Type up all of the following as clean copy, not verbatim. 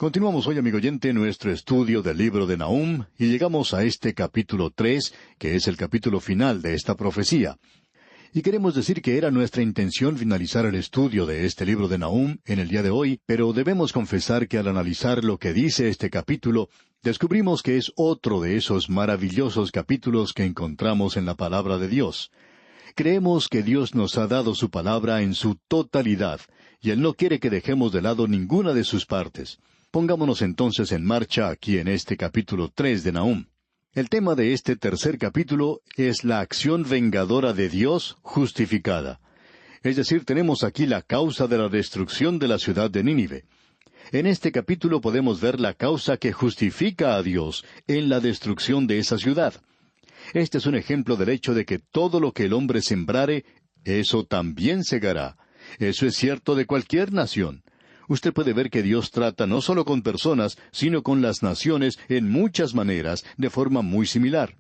Continuamos hoy, amigo oyente, nuestro estudio del libro de Nahum, y llegamos a este capítulo 3, que es el capítulo final de esta profecía. Y queremos decir que era nuestra intención finalizar el estudio de este libro de Nahum en el día de hoy, pero debemos confesar que al analizar lo que dice este capítulo, descubrimos que es otro de esos maravillosos capítulos que encontramos en la palabra de Dios. Creemos que Dios nos ha dado su palabra en su totalidad, y Él no quiere que dejemos de lado ninguna de sus partes. Pongámonos entonces en marcha aquí en este capítulo 3 de Nahum. El tema de este tercer capítulo es la acción vengadora de Dios justificada. Es decir, tenemos aquí la causa de la destrucción de la ciudad de Nínive. En este capítulo podemos ver la causa que justifica a Dios en la destrucción de esa ciudad. Este es un ejemplo del hecho de que todo lo que el hombre sembrare, eso también segará. Eso es cierto de cualquier nación. Usted puede ver que Dios trata no solo con personas, sino con las naciones en muchas maneras, de forma muy similar.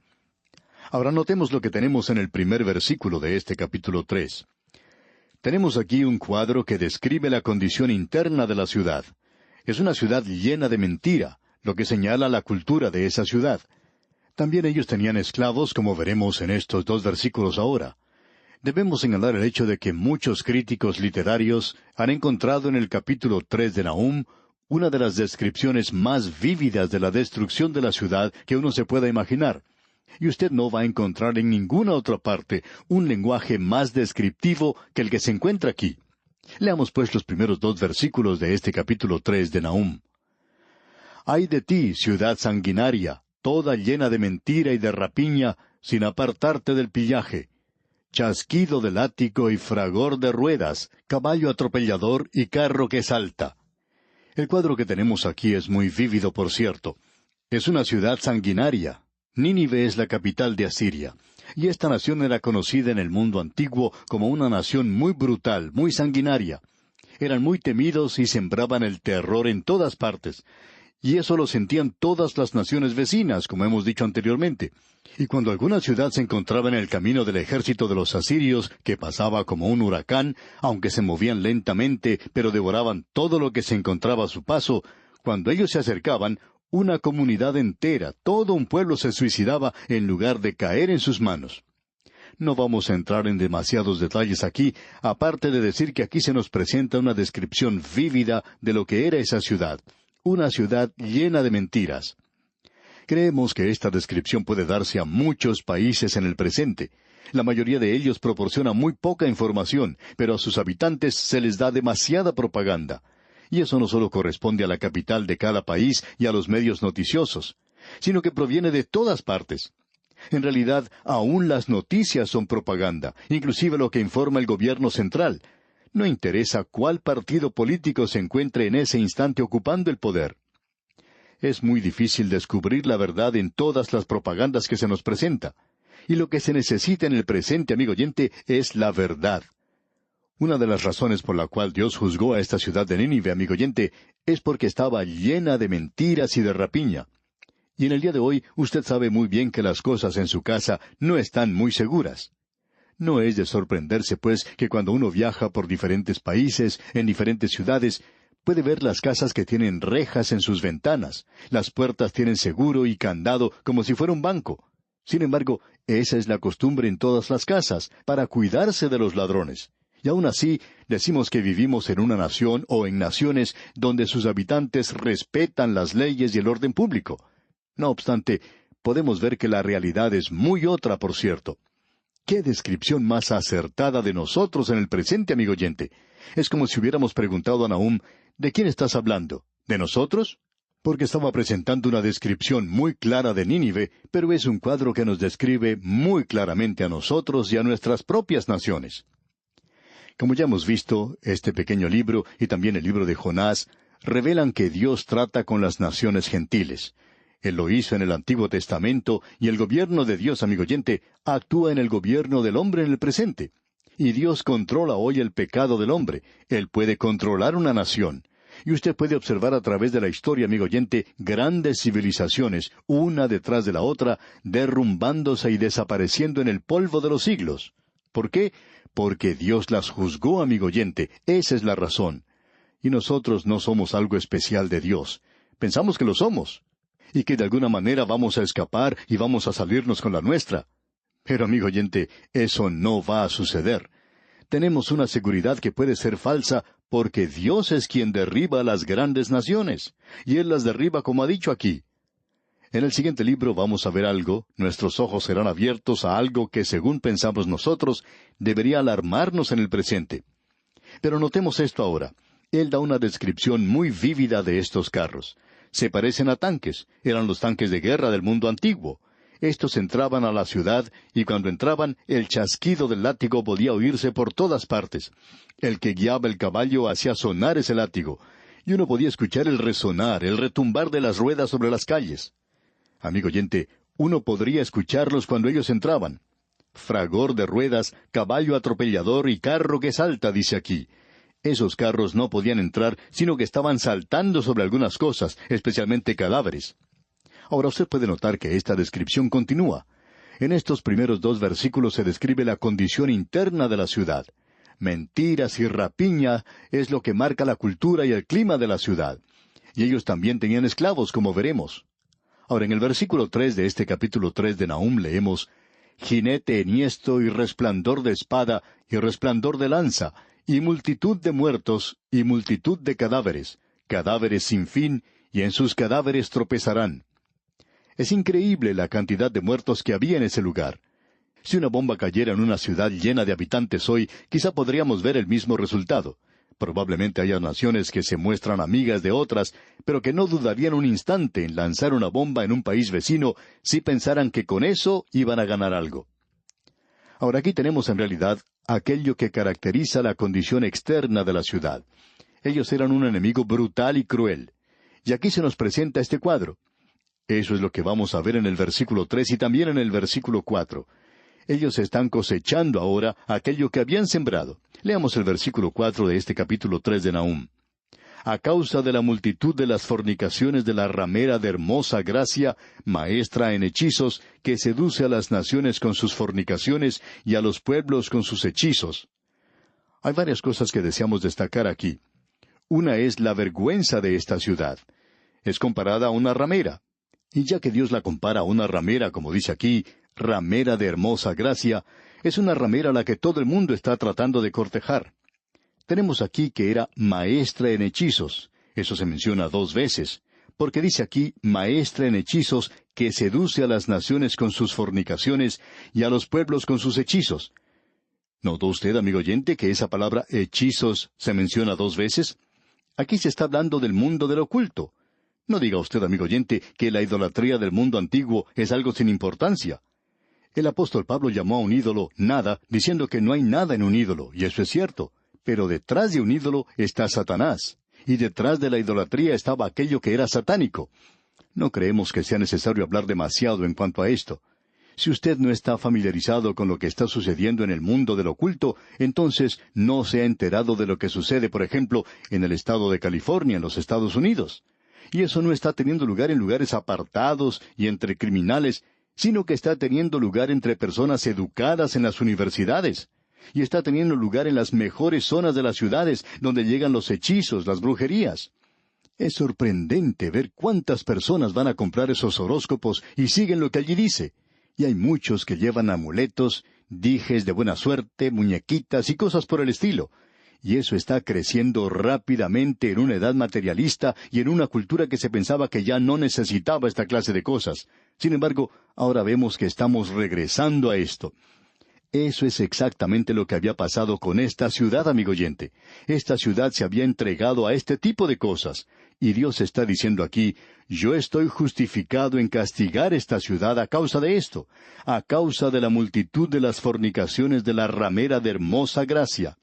Ahora notemos lo que tenemos en el primer versículo de este capítulo 3. Tenemos aquí un cuadro que describe la condición interna de la ciudad. Es una ciudad llena de mentira, lo que señala la cultura de esa ciudad. También ellos tenían esclavos, como veremos en estos 2 versículos ahora. Debemos señalar el hecho de que muchos críticos literarios han encontrado en el capítulo 3 de Nahum una de las descripciones más vívidas de la destrucción de la ciudad que uno se pueda imaginar. Y usted no va a encontrar en ninguna otra parte un lenguaje más descriptivo que el que se encuentra aquí. Leamos pues los primeros 2 versículos de este capítulo 3 de Nahum. «Ay de ti, ciudad sanguinaria, toda llena de mentira y de rapiña, sin apartarte del pillaje. Chasquido de látigo y fragor de ruedas, caballo atropellador y carro que salta». El cuadro que tenemos aquí es muy vívido, por cierto. Es una ciudad sanguinaria. Nínive es la capital de Asiria, y esta nación era conocida en el mundo antiguo como una nación muy brutal, muy sanguinaria. Eran muy temidos y sembraban el terror en todas partes. Y eso lo sentían todas las naciones vecinas, como hemos dicho anteriormente. Y cuando alguna ciudad se encontraba en el camino del ejército de los asirios, que pasaba como un huracán, aunque se movían lentamente, pero devoraban todo lo que se encontraba a su paso, cuando ellos se acercaban, una comunidad entera, todo un pueblo se suicidaba en lugar de caer en sus manos. No vamos a entrar en demasiados detalles aquí, aparte de decir que aquí se nos presenta una descripción vívida de lo que era esa ciudad. Una ciudad llena de mentiras. Creemos que esta descripción puede darse a muchos países en el presente. La mayoría de ellos proporciona muy poca información, pero a sus habitantes se les da demasiada propaganda. Y eso no solo corresponde a la capital de cada país y a los medios noticiosos, sino que proviene de todas partes. En realidad, aún las noticias son propaganda, inclusive lo que informa el gobierno central. No interesa cuál partido político se encuentre en ese instante ocupando el poder. Es muy difícil descubrir la verdad en todas las propagandas que se nos presenta. Y lo que se necesita en el presente, amigo oyente, es la verdad. Una de las razones por la cual Dios juzgó a esta ciudad de Nínive, amigo oyente, es porque estaba llena de mentiras y de rapiña. Y en el día de hoy, usted sabe muy bien que las cosas en su casa no están muy seguras. No es de sorprenderse, pues, que cuando uno viaja por diferentes países, en diferentes ciudades, puede ver las casas que tienen rejas en sus ventanas. Las puertas tienen seguro y candado como si fuera un banco. Sin embargo, esa es la costumbre en todas las casas, para cuidarse de los ladrones. Y aún así, decimos que vivimos en una nación o en naciones donde sus habitantes respetan las leyes y el orden público. No obstante, podemos ver que la realidad es muy otra, por cierto. ¡Qué descripción más acertada de nosotros en el presente, amigo oyente! Es como si hubiéramos preguntado a Nahum, ¿de quién estás hablando? ¿De nosotros? Porque estaba presentando una descripción muy clara de Nínive, pero es un cuadro que nos describe muy claramente a nosotros y a nuestras propias naciones. Como ya hemos visto, este pequeño libro y también el libro de Jonás revelan que Dios trata con las naciones gentiles. Él lo hizo en el Antiguo Testamento, y el gobierno de Dios, amigo oyente, actúa en el gobierno del hombre en el presente. Y Dios controla hoy el pecado del hombre. Él puede controlar una nación. Y usted puede observar a través de la historia, amigo oyente, grandes civilizaciones, una detrás de la otra, derrumbándose y desapareciendo en el polvo de los siglos. ¿Por qué? Porque Dios las juzgó, amigo oyente. Esa es la razón. Y nosotros no somos algo especial de Dios. Pensamos que lo somos, y que de alguna manera vamos a escapar y vamos a salirnos con la nuestra. Pero, amigo oyente, eso no va a suceder. Tenemos una seguridad que puede ser falsa porque Dios es quien derriba a las grandes naciones, y Él las derriba como ha dicho aquí. En el siguiente libro vamos a ver algo, nuestros ojos serán abiertos a algo que, según pensamos nosotros, debería alarmarnos en el presente. Pero notemos esto ahora. Él da una descripción muy vívida de estos carros. Se parecen a tanques, eran los tanques de guerra del mundo antiguo. Estos entraban a la ciudad, y cuando entraban, el chasquido del látigo podía oírse por todas partes. El que guiaba el caballo hacía sonar ese látigo, y uno podía escuchar el resonar, el retumbar de las ruedas sobre las calles. Amigo oyente, uno podría escucharlos cuando ellos entraban. Fragor de ruedas, caballo atropellador y carro que salta, dice aquí. Esos carros no podían entrar, sino que estaban saltando sobre algunas cosas, especialmente cadáveres. Ahora usted puede notar que esta descripción continúa. En estos primeros 2 versículos se describe la condición interna de la ciudad. Mentiras y rapiña es lo que marca la cultura y el clima de la ciudad. Y ellos también tenían esclavos, como veremos. Ahora, en el versículo 3 de este capítulo 3 de Nahum leemos: jinete enhiesto y resplandor de espada y resplandor de lanza, y multitud de muertos y multitud de cadáveres, cadáveres sin fin, y en sus cadáveres tropezarán. Es increíble la cantidad de muertos que había en ese lugar. Si una bomba cayera en una ciudad llena de habitantes hoy, quizá podríamos ver el mismo resultado. Probablemente haya naciones que se muestran amigas de otras, pero que no dudarían un instante en lanzar una bomba en un país vecino si pensaran que con eso iban a ganar algo. Ahora aquí tenemos en realidad aquello que caracteriza la condición externa de la ciudad. Ellos eran un enemigo brutal y cruel. Y aquí se nos presenta este cuadro. Eso es lo que vamos a ver en el versículo 3 y también en el versículo 4. Ellos están cosechando ahora aquello que habían sembrado. Leamos el versículo 4 de este capítulo 3 de Nahum. A causa de la multitud de las fornicaciones de la ramera de hermosa gracia, maestra en hechizos, que seduce a las naciones con sus fornicaciones y a los pueblos con sus hechizos. Hay varias cosas que deseamos destacar aquí. Una es la vergüenza de esta ciudad. Es comparada a una ramera. Y ya que Dios la compara a una ramera, como dice aquí, ramera de hermosa gracia, es una ramera a la que todo el mundo está tratando de cortejar. Tenemos aquí que era maestra en hechizos. Eso se menciona 2 veces, porque dice aquí maestra en hechizos que seduce a las naciones con sus fornicaciones y a los pueblos con sus hechizos. ¿Notó usted, amigo oyente, que esa palabra hechizos se menciona 2 veces? Aquí se está hablando del mundo del oculto. No diga usted, amigo oyente, que la idolatría del mundo antiguo es algo sin importancia. El apóstol Pablo llamó a un ídolo nada, diciendo que no hay nada en un ídolo, y eso es cierto. Pero detrás de un ídolo está Satanás, y detrás de la idolatría estaba aquello que era satánico. No creemos que sea necesario hablar demasiado en cuanto a esto. Si usted no está familiarizado con lo que está sucediendo en el mundo del oculto, entonces no se ha enterado de lo que sucede, por ejemplo, en el estado de California, en los Estados Unidos. Y eso no está teniendo lugar en lugares apartados y entre criminales, sino que está teniendo lugar entre personas educadas en las universidades. Y está teniendo lugar en las mejores zonas de las ciudades, donde llegan los hechizos, las brujerías. Es sorprendente ver cuántas personas van a comprar esos horóscopos y siguen lo que allí dice. Y hay muchos que llevan amuletos, dijes de buena suerte, muñequitas y cosas por el estilo. Y eso está creciendo rápidamente en una edad materialista y en una cultura que se pensaba que ya no necesitaba esta clase de cosas. Sin embargo, ahora vemos que estamos regresando a esto. Eso es exactamente lo que había pasado con esta ciudad, amigo oyente. Esta ciudad se había entregado a este tipo de cosas. Y Dios está diciendo aquí, yo estoy justificado en castigar esta ciudad a causa de esto, a causa de la multitud de las fornicaciones de la ramera de hermosa gracia.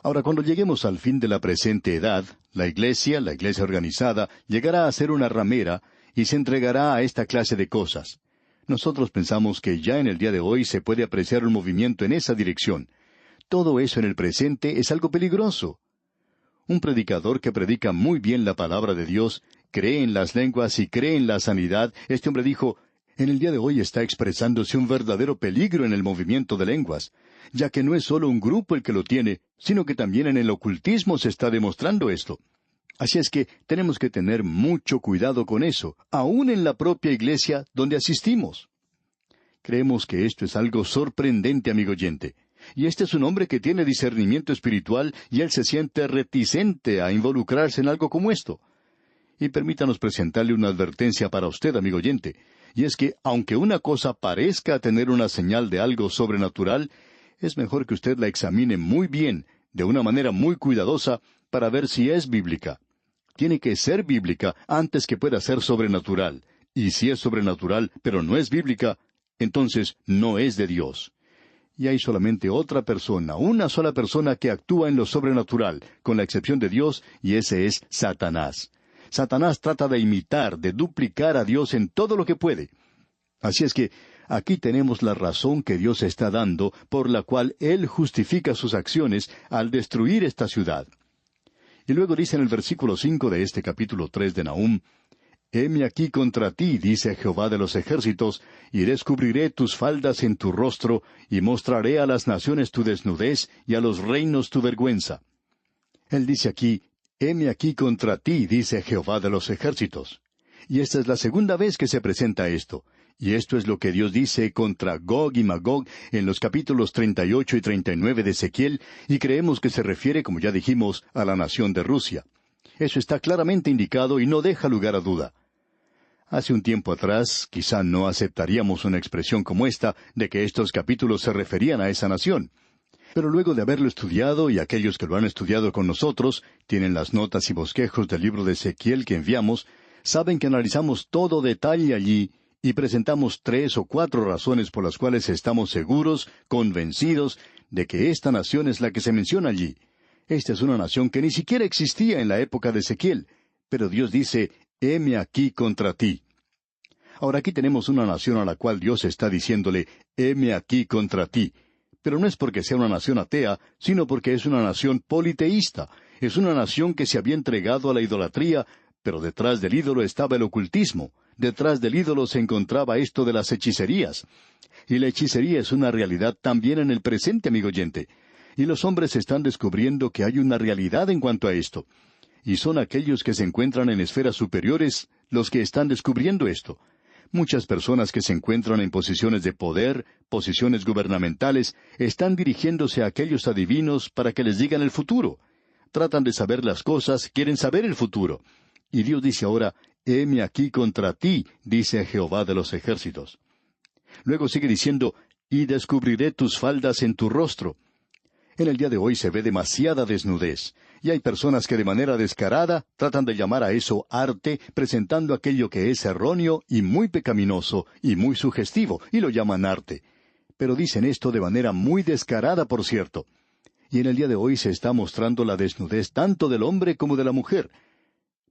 Ahora, cuando lleguemos al fin de la presente edad, la iglesia organizada, llegará a ser una ramera y se entregará a esta clase de cosas. Nosotros pensamos que ya en el día de hoy se puede apreciar un movimiento en esa dirección. Todo eso en el presente es algo peligroso. Un predicador que predica muy bien la palabra de Dios, cree en las lenguas y cree en la sanidad, este hombre dijo, en el día de hoy está expresándose un verdadero peligro en el movimiento de lenguas, ya que no es solo un grupo el que lo tiene, sino que también en el ocultismo se está demostrando esto. Así es que tenemos que tener mucho cuidado con eso, aún en la propia iglesia donde asistimos. Creemos que esto es algo sorprendente, amigo oyente. Y este es un hombre que tiene discernimiento espiritual y él se siente reticente a involucrarse en algo como esto. Y permítanos presentarle una advertencia para usted, amigo oyente, y es que, aunque una cosa parezca tener una señal de algo sobrenatural, es mejor que usted la examine muy bien, de una manera muy cuidadosa, para ver si es bíblica. Tiene que ser bíblica antes que pueda ser sobrenatural. Y si es sobrenatural, pero no es bíblica, entonces no es de Dios. Y hay solamente otra persona, una sola persona que actúa en lo sobrenatural, con la excepción de Dios, y ese es Satanás. Satanás trata de imitar, de duplicar a Dios en todo lo que puede. Así es que aquí tenemos la razón que Dios está dando, por la cual Él justifica sus acciones al destruir esta ciudad. Y luego dice en el versículo 5 de este capítulo 3 de Nahum, «Heme aquí contra ti, dice Jehová de los ejércitos, y descubriré tus faldas en tu rostro, y mostraré a las naciones tu desnudez, y a los reinos tu vergüenza». Él dice aquí, «Heme aquí contra ti, dice Jehová de los ejércitos». Y esta es la segunda vez que se presenta esto. Y esto es lo que Dios dice contra Gog y Magog en los capítulos 38 y 39 de Ezequiel, y creemos que se refiere, como ya dijimos, a la nación de Rusia. Eso está claramente indicado y no deja lugar a duda. Hace un tiempo atrás, quizá no aceptaríamos una expresión como esta, de que estos capítulos se referían a esa nación. Pero luego de haberlo estudiado, y aquellos que lo han estudiado con nosotros, tienen las notas y bosquejos del libro de Ezequiel que enviamos, saben que analizamos todo detalle allí, y presentamos 3 o 4 razones por las cuales estamos seguros, convencidos, de que esta nación es la que se menciona allí. Esta es una nación que ni siquiera existía en la época de Ezequiel, pero Dios dice, «Heme aquí contra ti». Ahora aquí tenemos una nación a la cual Dios está diciéndole, «Heme aquí contra ti». Pero no es porque sea una nación atea, sino porque es una nación politeísta. Es una nación que se había entregado a la idolatría, pero detrás del ídolo estaba el ocultismo. Detrás del ídolo se encontraba esto de las hechicerías. Y la hechicería es una realidad también en el presente, amigo oyente. Y los hombres están descubriendo que hay una realidad en cuanto a esto. Y son aquellos que se encuentran en esferas superiores los que están descubriendo esto. Muchas personas que se encuentran en posiciones de poder, posiciones gubernamentales, están dirigiéndose a aquellos adivinos para que les digan el futuro. Tratan de saber las cosas, quieren saber el futuro. Y Dios dice ahora, «Heme aquí contra ti, dice Jehová de los ejércitos». Luego sigue diciendo, «Y descubriré tus faldas en tu rostro». En el día de hoy se ve demasiada desnudez, y hay personas que de manera descarada tratan de llamar a eso arte, presentando aquello que es erróneo y muy pecaminoso y muy sugestivo, y lo llaman arte. Pero dicen esto de manera muy descarada, por cierto. Y en el día de hoy se está mostrando la desnudez tanto del hombre como de la mujer.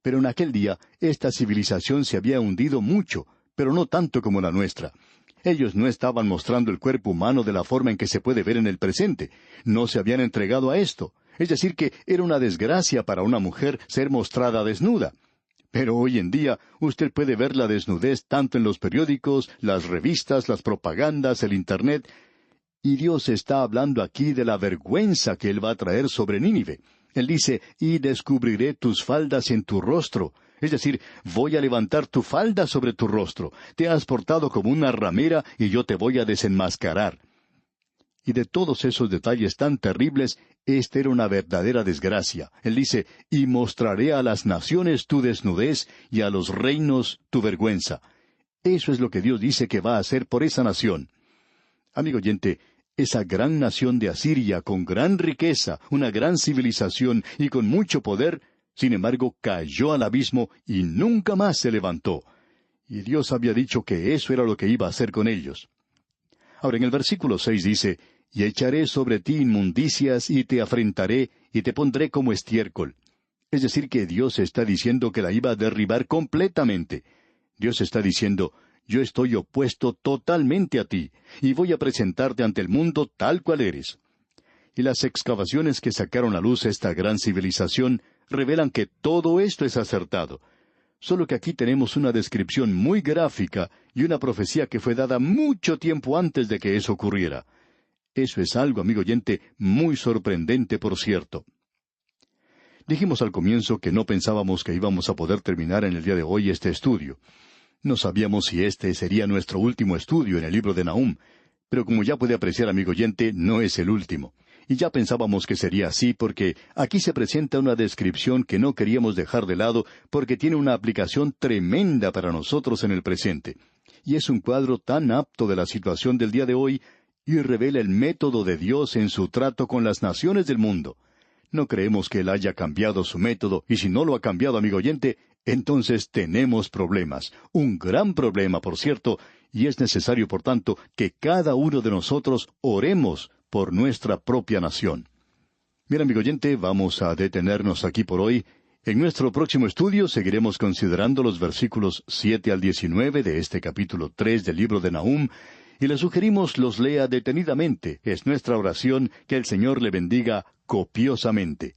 Pero en aquel día, esta civilización se había hundido mucho, pero no tanto como la nuestra. Ellos no estaban mostrando el cuerpo humano de la forma en que se puede ver en el presente. No se habían entregado a esto. Es decir, que era una desgracia para una mujer ser mostrada desnuda. Pero hoy en día usted puede ver la desnudez tanto en los periódicos, las revistas, las propagandas, el Internet. Y Dios está hablando aquí de la vergüenza que Él va a traer sobre Nínive. Él dice, «Y descubriré tus faldas en tu rostro». Es decir, voy a levantar tu falda sobre tu rostro. Te has portado como una ramera y yo te voy a desenmascarar. Y de todos esos detalles tan terribles, esta era una verdadera desgracia. Él dice, «Y mostraré a las naciones tu desnudez y a los reinos tu vergüenza». Eso es lo que Dios dice que va a hacer por esa nación. Amigo oyente, esa gran nación de Asiria, con gran riqueza, una gran civilización y con mucho poder, sin embargo, cayó al abismo y nunca más se levantó. Y Dios había dicho que eso era lo que iba a hacer con ellos. Ahora, en el versículo 6 dice, «Y echaré sobre ti inmundicias, y te afrentaré, y te pondré como estiércol». Es decir, que Dios está diciendo que la iba a derribar completamente. Dios está diciendo, «Yo estoy opuesto totalmente a ti, y voy a presentarte ante el mundo tal cual eres». Y las excavaciones que sacaron a luz esta gran civilización revelan que todo esto es acertado. Solo que aquí tenemos una descripción muy gráfica y una profecía que fue dada mucho tiempo antes de que eso ocurriera. Eso es algo, amigo oyente, muy sorprendente, por cierto. Dijimos al comienzo que no pensábamos que íbamos a poder terminar en el día de hoy este estudio. No sabíamos si este sería nuestro último estudio en el libro de Nahum, pero como ya puede apreciar, amigo oyente, no es el último. Y ya pensábamos que sería así porque aquí se presenta una descripción que no queríamos dejar de lado porque tiene una aplicación tremenda para nosotros en el presente. Y es un cuadro tan apto de la situación del día de hoy y revela el método de Dios en su trato con las naciones del mundo. No creemos que Él haya cambiado su método, y si no lo ha cambiado, amigo oyente, entonces tenemos problemas. Un gran problema, por cierto, y es necesario, por tanto, que cada uno de nosotros oremos por nuestra propia nación. Bien, amigo oyente, vamos a detenernos aquí por hoy. En nuestro próximo estudio seguiremos considerando los versículos 7 al 19 de este capítulo 3 del libro de Nahum, y le sugerimos los lea detenidamente. Es nuestra oración que el Señor le bendiga copiosamente.